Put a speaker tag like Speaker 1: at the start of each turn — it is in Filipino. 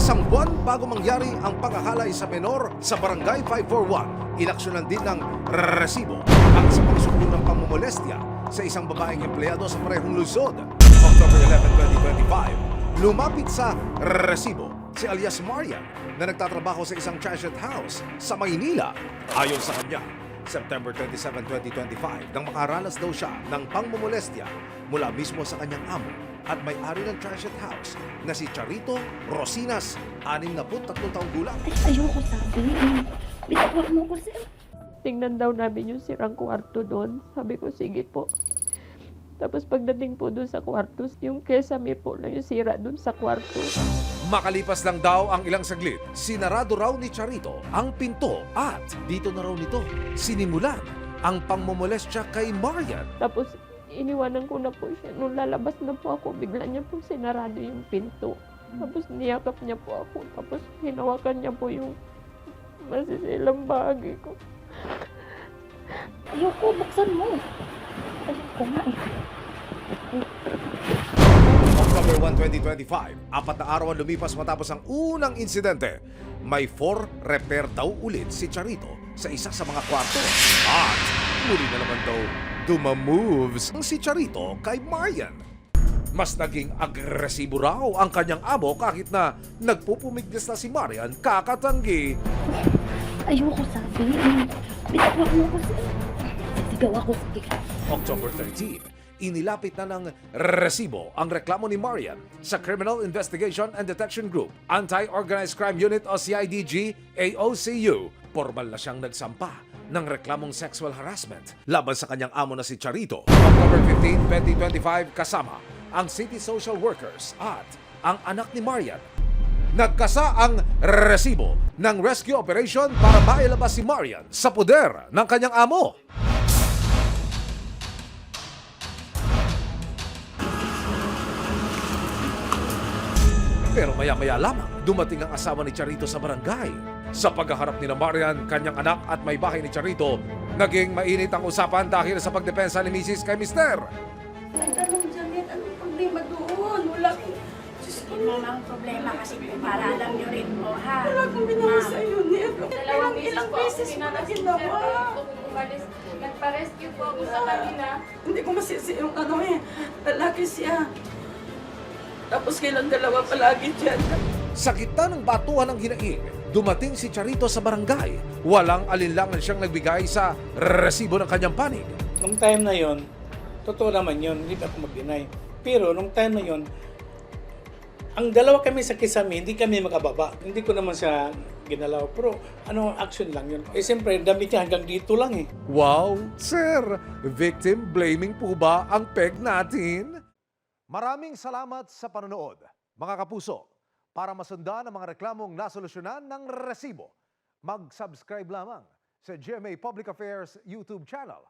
Speaker 1: Isang buwan bago mangyari ang pagkakalay sa menor sa Barangay 541, inaksyonan din ng resibo ang sa pagsumbong ng pamumolestya sa isang babaeng empleyado sa parehong lungsod. October 11, 2025, lumapit sa resibo si alias Marian na nagtatrabaho sa isang transient house sa Maynila. Ayon sa kanya, September 27, 2025, nang makaranas daw siya ng pangmumolestya mula mismo sa kanyang amo at may-ari ng transient house na si Charito Rosinas, 63 taong gulang.
Speaker 2: Ayoko sabi. Bitawan mo ko sir.
Speaker 3: Tingnan daw namin yung sirang kwarto doon. Sabi ko, sige po. Tapos pagdating po doon sa kwarto, yung kesame po na yung sira doon sa kwarto.
Speaker 1: Makalipas lang daw ang ilang saglit, sinarado raw ni Charito ang pinto at dito na raw nito sinimulan ang pangmomolestya kay Marian.
Speaker 3: Tapos iniwanan ko na po siya. Nung lalabas na po ako, bigla niya po sinarado yung pinto. Tapos niyakap niya po ako. Tapos hinawakan niya po yung masisilang bahagi ko.
Speaker 2: Ayoko, buksan mo. Ayoko nga eh.
Speaker 1: October 1, 2025, 4 na araw ang lumipas matapos ang unang insidente. May 4 repair daw ulit si Charito sa isa sa mga kwarto. At muli na naman daw dumamoves ang si Charito kay Marian. Mas naging agresibo raw ang kanyang amo kahit na nagpupumiglas na si Marian kakatanggi.
Speaker 2: Ayoko sabi. Bitawan mo ko sir. Sigaw ako sige.
Speaker 1: October 13, inilapit na ng resibo ang reklamo ni Marian sa Criminal Investigation and Detection Group, Anti-Organized Crime Unit o CIDG AOCU. Formal na siyang nagsampa ng reklamong sexual harassment laban sa kanyang amo na si Charito. October 15, 2025, kasama ang city social workers at ang anak ni Marian. Nagkasa ang resibo ng rescue operation para mailabas si Marian sa poder ng kanyang amo. Pero maya-maya lamang, dumating ang asawa ni Charito sa barangay. Sa paghaharap ni Marian, kanyang anak at may bahay ni Charito, naging mainit ang usapan dahil sa pagdepensa ni Mrs. kay Mister.
Speaker 4: Nagtanong Janet, anong problema doon? Wala akong... Diyos ko,
Speaker 5: Mama, ang problema kasi po, para alam nyo rin po, ha?
Speaker 4: wala akong ginawa sa iyo, Nero.
Speaker 6: Dalawang beses
Speaker 4: Ilang
Speaker 6: po ako
Speaker 4: beses mo na
Speaker 6: pinanasip,
Speaker 4: ginawa.
Speaker 6: sir, bago po umalis. Nagpa-rescue po ako sa kanila.
Speaker 4: Hindi ko masisi yung ano eh. Lalaki siya. Tapos kailang dalawa palagi dyan.
Speaker 1: Sa gitna ng batuhan ng hinaing, dumating si Charito sa barangay. Walang alinlangan siyang nagbigay sa resibo ng kanyang panig.
Speaker 7: Nung time na yon, totoo naman yon, hindi ako mag-deny. Pero nung time na yon, ang dalawa kami sa kisame, hindi kami makababa. Hindi ko naman siya ginalaw. Pero ano, action lang yun. Eh siyempre, damit niya hanggang dito lang eh.
Speaker 1: Wow, sir! Victim blaming po ba ang peg natin? Maraming salamat sa panonood, mga kapuso. Para masundan ang mga reklamong nasolusyonan ng resibo, mag-subscribe lamang sa GMA Public Affairs YouTube channel